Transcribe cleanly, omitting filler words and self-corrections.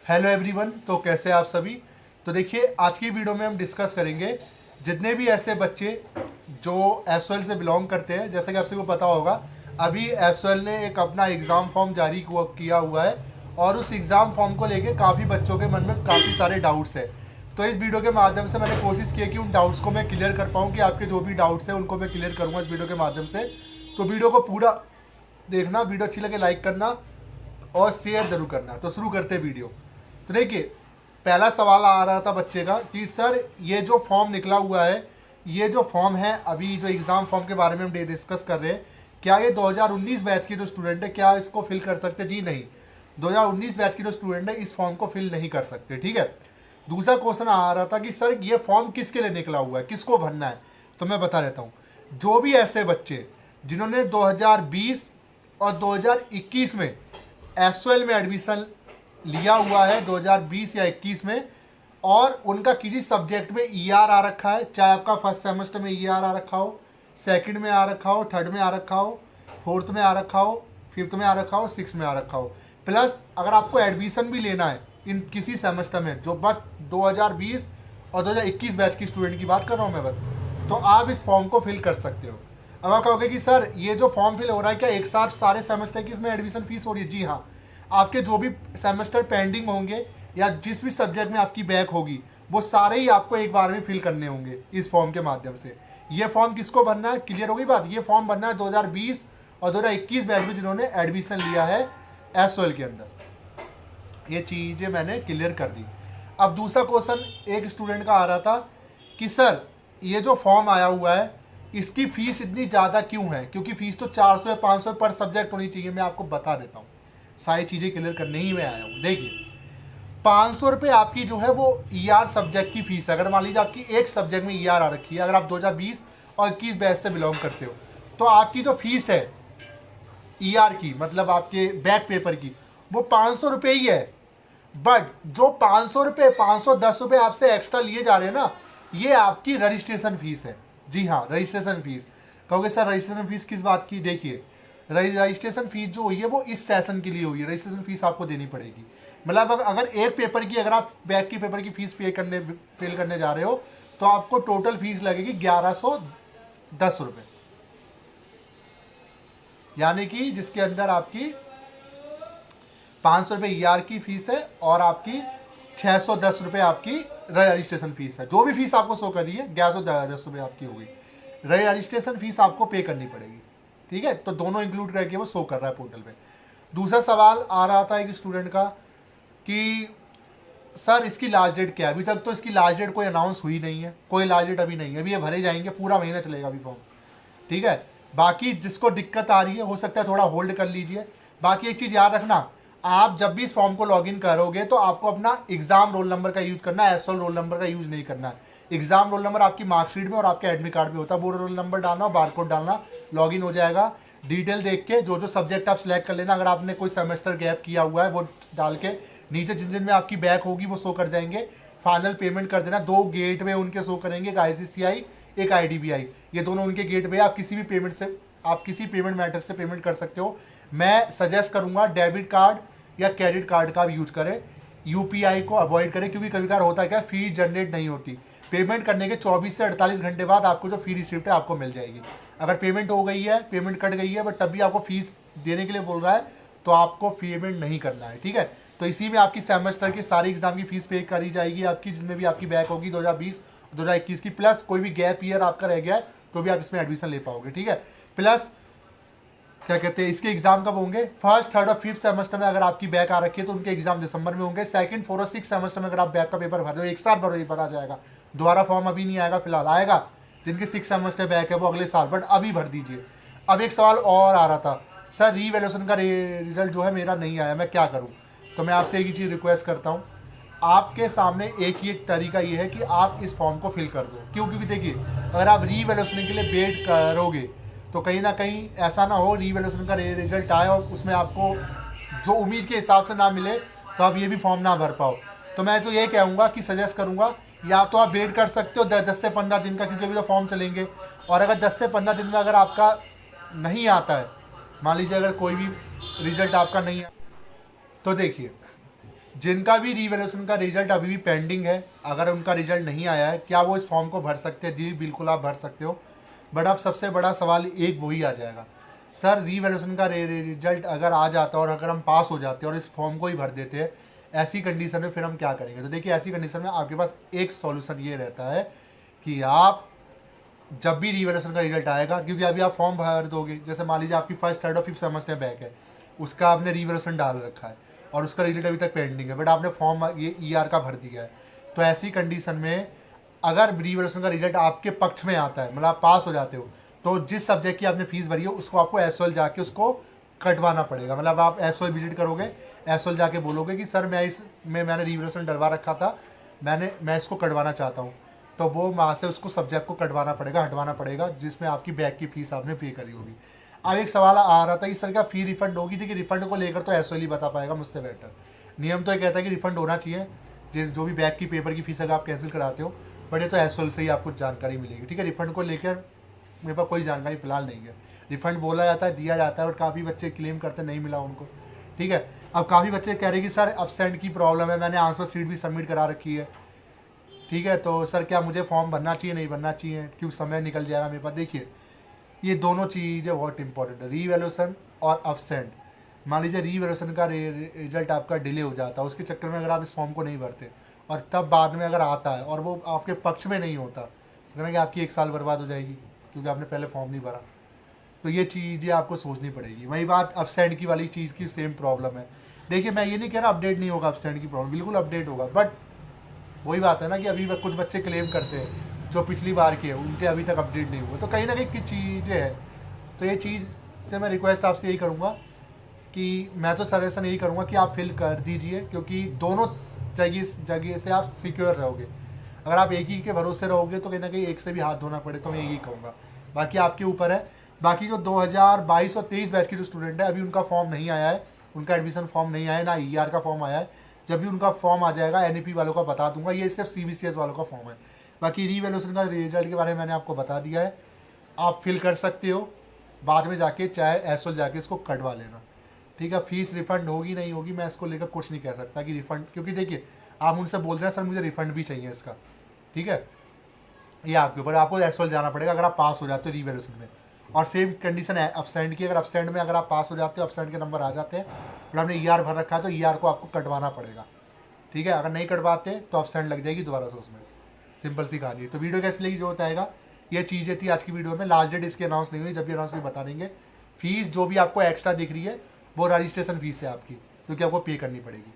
Hello everyone. तो कैसे आप सभी। तो देखिए, आज की वीडियो में हम डिस्कस करेंगे जितने भी ऐसे बच्चे जो एसओएल से बिलोंग करते हैं। जैसे कि आप सबको पता होगा, अभी एसओएल ने एक अपना एग्ज़ाम फॉर्म जारी किया हुआ है और उस एग्ज़ाम फॉर्म को लेके काफ़ी बच्चों के मन में काफ़ी सारे डाउट्स हैं। तो इस वीडियो के माध्यम से मैंने कोशिश की कि उन डाउट्स को मैं क्लियर कर पाऊँ, कि आपके जो भी डाउट्स हैं उनको मैं क्लियर करूँगा इस वीडियो के माध्यम से। तो वीडियो को पूरा देखना, वीडियो अच्छी लगे लाइक करना और शेयर जरूर करना। तो शुरू करते हैं वीडियो। तो देखिए, पहला सवाल आ रहा था बच्चे का कि सर ये जो फॉर्म निकला हुआ है, ये जो फॉर्म है अभी जो एग्ज़ाम फॉर्म के बारे में हम डिस्कस कर रहे हैं, क्या ये 2019 बैच के जो स्टूडेंट है क्या इसको फिल कर सकते? जी नहीं, 2019 बैच के जो स्टूडेंट है इस फॉर्म को फिल नहीं कर सकते। ठीक है। दूसरा क्वेश्चन आ रहा था कि सर ये फॉर्म किसके लिए निकला हुआ है, किसको भरना है? तो मैं बता देता हूँ, जो भी ऐसे बच्चे जिन्होंने 2020 और 2021 में एसओएल में एडमिशन लिया हुआ है 2020 या 21 में, और उनका किसी सब्जेक्ट में ईआर आ रखा है, चाहे आपका फर्स्ट सेमेस्टर में ईआर आ रखा हो, सेकंड में आ रखा हो, थर्ड में आ रखा हो, फोर्थ में आ रखा हो, फिफ्थ में आ रखा हो, सिक्स में आ रखा हो, प्लस अगर आपको एडमिशन भी लेना है इन किसी सेमेस्टर में, जो बस 2020 और 2021 बैच की स्टूडेंट की बात कर रहा हूँ मैं बस, तो आप इस फॉर्म को फिल कर सकते हो। अब आप कहोगे कि सर ये जो फॉर्म फिल हो रहा है क्या एक साथ सारे सेमेस्टर की इसमें एडमिशन फीस हो रही है? जी हाँ, आपके जो भी सेमेस्टर पेंडिंग होंगे या जिस भी सब्जेक्ट में आपकी बैक होगी वो सारे ही आपको एक बार में फिल करने होंगे इस फॉर्म के माध्यम से। ये फॉर्म किसको भरना है? क्लियर हो गई बात। ये फॉर्म भरना है 2020 और 2021 बैच में जिन्होंने एडमिशन लिया है एसओएल के अंदर। ये चीज़ें मैंने क्लियर कर दी। अब दूसरा क्वेश्चन एक स्टूडेंट का आ रहा था कि सर ये जो फॉर्म आया हुआ है इसकी फ़ीस इतनी ज़्यादा क्यों है? क्योंकि फ़ीस तो 400 या 500 पर सब्जेक्ट होनी चाहिए। मैं आपको बता देता हूँ, सारी चीज़ें क्लियर करने ही मैं आया हूँ। देखिए, 500 रुपये आपकी जो है वो ईआर सब्जेक्ट की फ़ीस है। अगर मान लीजिए आपकी एक सब्जेक्ट में ईआर आ रखी है, अगर आप 2020 और 21 बैच से बिलोंग करते हो, तो आपकी जो फीस है ईआर की, मतलब आपके बैक पेपर की, वो 500 रुपये ही है। बट जो 500 रुपये, 510 रुपये आपसे एक्स्ट्रा लिए जा रहे हैं ना, ये आपकी रजिस्ट्रेशन फीस है। जी हाँ, रजिस्ट्रेशन फीस। कहोगे सर रजिस्ट्रेशन फीस किस बात की? देखिए, रजिस्ट्रेशन फीस जो हुई है वो इस सेशन के लिए हुई है। रजिस्ट्रेशन फीस आपको देनी पड़ेगी। मतलब अगर एक पेपर की, अगर आप बैक की पेपर की फीस फिल करने जा रहे हो, तो आपको टोटल फीस लगेगी 1110 रुपये, यानी कि जिसके अंदर आपकी 500 रुपये ईआर की फीस है और आपकी 610 रुपये आपकी रजिस्ट्रेशन फीस है। जो भी फीस आपको शो करी है 1110 रुपये आपकी होगी। रजिस्ट्रेशन फीस आपको पे करनी पड़ेगी। ठीक है, तो दोनों इंक्लूड करके वो शो कर रहा है पोर्टल पे। दूसरा सवाल आ रहा था एक स्टूडेंट का कि सर इसकी लास्ट डेट क्या है? अभी तक तो इसकी लास्ट डेट कोई अनाउंस हुई नहीं है, कोई लास्ट डेट अभी नहीं है। अभी ये भरे जाएंगे, पूरा महीना चलेगा अभी फॉर्म। ठीक है, बाकी जिसको दिक्कत आ रही है हो सकता है थोड़ा होल्ड कर लीजिए। बाकी एक चीज़ याद रखना, आप जब भी इस फॉर्म को लॉगिन करोगे तो आपको अपना एग्जाम रोल नंबर का यूज़ करना है, एसओएल रोल नंबर का यूज़ नहीं करना है। एग्जाम रोल नंबर आपकी मार्कशीट में और आपके एडमिट कार्ड में होता है, वो रोल नंबर डालना और बारकोड डालना, लॉगिन हो जाएगा। डिटेल देख के जो जो सब्जेक्ट आप सिलेक्ट कर लेना। अगर आपने कोई सेमेस्टर गैप किया हुआ है वो डाल के नीचे जिन जिन में आपकी बैक होगी वो शो कर जाएंगे। फाइनल पेमेंट कर देना। 2 गेट वे उनके शो करेंगे, एक आईसीसीआई एक आईडीबीआई। ये दोनों उनके गेट वे, आप किसी भी पेमेंट से, आप किसी पेमेंट मेथड से पेमेंट कर सकते हो। मैं सजेस्ट करूँगा डेबिट कार्ड या क्रेडिट कार्ड का यूज करें, यूपीआई को अवॉइड करें, क्योंकि कभी कभार होता है क्या, फी जनरेट नहीं होती। पेमेंट करने के 24 से 48 घंटे बाद आपको जो फी रिसिप्ट है आपको मिल जाएगी। अगर पेमेंट हो गई है, पेमेंट कट गई है, बट तब भी आपको फीस देने के लिए बोल रहा है, तो आपको पेमेंट नहीं करना है। ठीक है, तो इसी में आपकी सेमेस्टर की सारी एग्जाम की फीस पे करी जाएगी आपकी, जिसमें भी आपकी बैक होगी 2020 2021 की, प्लस कोई भी गैप ईयर आपका रह गया है तो भी आप इसमें एडमिशन ले पाओगे। ठीक है, प्लस क्या कहते हैं, इसके एग्जाम कब होंगे? फर्स्ट, थर्ड और फिफ्थ सेमेस्टर में अगर आपकी बैक आ रखी है तो उनके एग्जाम दिसंबर में होंगे। सेकंड, फोर्थ और सिक्स सेमेस्टर में अगर आप बैक का पेपर भर रहे हो, एक साथ भरा जाएगा। दोबारा फॉर्म अभी नहीं आएगा, फिलहाल आएगा। जिनके सिक्स सेमेस्टर बैक है वो अगले साल, बट अभी भर दीजिए। अब एक सवाल और आ रहा था, सर रीवैल्यूएशन का रिजल्ट जो है मेरा नहीं आया, मैं क्या करूँ? तो मैं आपसे एक ही चीज़ रिक्वेस्ट करता हूँ, आपके सामने एक ही एक तरीका ये है कि आप इस फॉर्म को फिल कर दो। क्यों? क्योंकि देखिए, अगर आप रीवैल्यूएशन के लिए वेट करोगे तो कहीं ना कहीं ऐसा ना हो रीवैल्यूएशन का रिजल्ट आए और उसमें आपको जो उम्मीद के हिसाब से ना मिले तो आप ये भी फॉर्म ना भर पाओ। तो मैं तो ये कहूँगा कि सजेस्ट करूँगा, या तो आप वेट कर सकते हो 10 से 15 दिन का, क्योंकि अभी तो फॉर्म चलेंगे। और अगर 10 से 15 दिन में अगर आपका नहीं आता है, मान लीजिए अगर कोई भी रिजल्ट आपका नहीं है, तो देखिए जिनका भी रीवैल्यूएशन का रिजल्ट अभी भी पेंडिंग है, अगर उनका रिजल्ट नहीं आया है, क्या वो इस फॉर्म को भर सकते हैं? जी बिल्कुल आप भर सकते हो। बट अब सबसे बड़ा सवाल एक वही आ जाएगा, सर रीवैल्यूएशन का रिजल्ट अगर आ जाता है और अगर हम पास हो जाते हैं और इस फॉर्म को ही भर देते हैं, ऐसी कंडीशन में फिर हम क्या करेंगे? तो देखिए ऐसी कंडीशन में आपके पास एक सॉल्यूशन ये रहता है कि आप जब भी रीवैल्यूएशन का रिजल्ट आएगा, क्योंकि अभी आप फॉर्म भर दोगे, जैसे मान लीजिए आपकी फर्स्ट थर्ड और फिफ्थ सेमेस्टर बैक है, उसका आपने रीवैल्यूएशन डाल रखा है और उसका रिजल्ट अभी तक पेंडिंग है, बट आपने फॉर्म ये ईआर का भर दिया है, तो ऐसी कंडीशन में अगर रीवैल्यूएशन का रिजल्ट आपके पक्ष में आता है, मतलब आप पास हो जाते हो, तो जिस सब्जेक्ट की आपने फीस भरी है उसको आपको एसओएल जाके उसको कटवाना पड़ेगा। मतलब आप एसओएल विजिट करोगे, एसओएल जाके बोलोगे कि सर मैंने रीवैल्यूएशन डलवा रखा था, मैं इसको कटवाना चाहता हूँ, तो वो वहाँ से उसको सब्जेक्ट को कटवाना पड़ेगा, हटवाना पड़ेगा, जिसमें आपकी बैक की फीस आपने पे करी होगी। अब एक सवाल आ रहा था कि सर क्या फी रिफंड होगी? थी कि रिफंड को लेकर तो एसओएल ही बता पाएगा मुझसे बेटर। नियम तो ये कहता है कि रिफंड होना चाहिए जो भी बैक की पेपर की फीस अगर आप कैंसिल कराते हो, बट ये तो एसओएल से ही आपको जानकारी मिलेगी। ठीक है, रिफंड को लेकर मेरे पास कोई जानकारी फिलहाल नहीं है। रिफंड बोला जाता है, दिया जाता है, बट काफ़ी बच्चे क्लेम करते नहीं मिला उनको। ठीक है, अब काफ़ी बच्चे कह रहे हैं कि सर अब्सेंट की प्रॉब्लम है, मैंने आंसर शीट भी सबमिट करा रखी है। ठीक है, तो सर क्या मुझे फॉर्म भरना चाहिए नहीं भरना चाहिए, क्यों समय निकल जाएगा मेरे पास? देखिए ये दोनों चीज़ें बहुत इंपॉर्टेंट है, रीवैल्यूएशन और अब्सेंट। मान लीजिए रीवैल्यूएशन का रिजल्ट आपका डिले हो जाता है, उसके चक्कर में अगर आप इस फॉर्म को नहीं भरते और तब बाद में अगर आता है और वो आपके पक्ष में नहीं होता, तो कहना कि आपकी 1 साल बर्बाद हो जाएगी, क्योंकि आपने पहले फॉर्म नहीं भरा। तो ये चीज़ें आपको सोचनी पड़ेगी। वही बात अब्सेंट की वाली चीज़ की सेम प्रॉब्लम है। देखिए मैं ये नहीं कह रहा अपडेट नहीं होगा, अब्सेंट की प्रॉब्लम बिल्कुल अपडेट होगा, बट वही बात है ना कि अभी कुछ बच्चे क्लेम करते हैं जो पिछली बार के हैं, उनके अभी तक अपडेट नहीं हुआ, तो कहीं ना कहीं की चीज़ें हैं। तो ये चीज़ से मैं रिक्वेस्ट आपसे यही करूँगा कि मैं तो सजेशन यही करूँगा कि आप फिल कर दीजिए, क्योंकि दोनों जगह से आप सिक्योर रहोगे। अगर आप एक ही के भरोसे रहोगे तो कहीं ना कहीं एक से भी हाथ धोना पड़े, तो मैं यही कहूँगा। बाकी आपके ऊपर है। बाकी जो 2022 और 23 बैच के जो स्टूडेंट है, अभी उनका फॉर्म नहीं आया है, उनका एडमिशन फॉर्म नहीं आया है, ना ईआर का फॉर्म आया है। जब भी उनका फॉर्म आ जाएगा एनईपी वालों का बता दूंगा, ये सिर्फ सीबीसीएस वालों का फॉर्म है। बाकी रीवैल्यूएशन का रिजल्ट के बारे में मैंने आपको बता दिया है, आप फिल कर सकते हो, बाद में जाके चाहे एसओएल जाके इसको कटवा लेना। ठीक है, फीस रिफंड होगी नहीं होगी मैं इसको लेकर कुछ नहीं कह सकता कि रिफंड, क्योंकि देखिए आप उनसे बोलते हैं सर मुझे रिफंड भी चाहिए इसका। ठीक है, ये आपके ऊपर, आपको एसओएल जाना पड़ेगा अगर आप पास हो जाते हो रीवैल्यूएशन में। और सेम कंडीशन है अब्सेंट की, अगर अब्सेंट में अगर आप पास हो जाते हो, अब्सेंट के नंबर आ जाते हैं और आपने ईआर भर रखा है, तो ईआर को आपको कटवाना पड़ेगा। ठीक है, अगर नहीं कटवाते तो अब्सेंट लग जाएगी दोबारा से उसमें। सिंपल सी कहानी है। तो वीडियो कैसी लगी जो बताएगा। ये चीज़ें थी आज की वीडियो में। लास्ट डेट इसकी अनाउंस नहीं हुई, जब भी अनाउंस हुई बता देंगे। फीस जो भी आपको एक्स्ट्रा दिख रही है वो रजिस्ट्रेशन फीस है आपकी, क्योंकि आपको पे करनी पड़ेगी।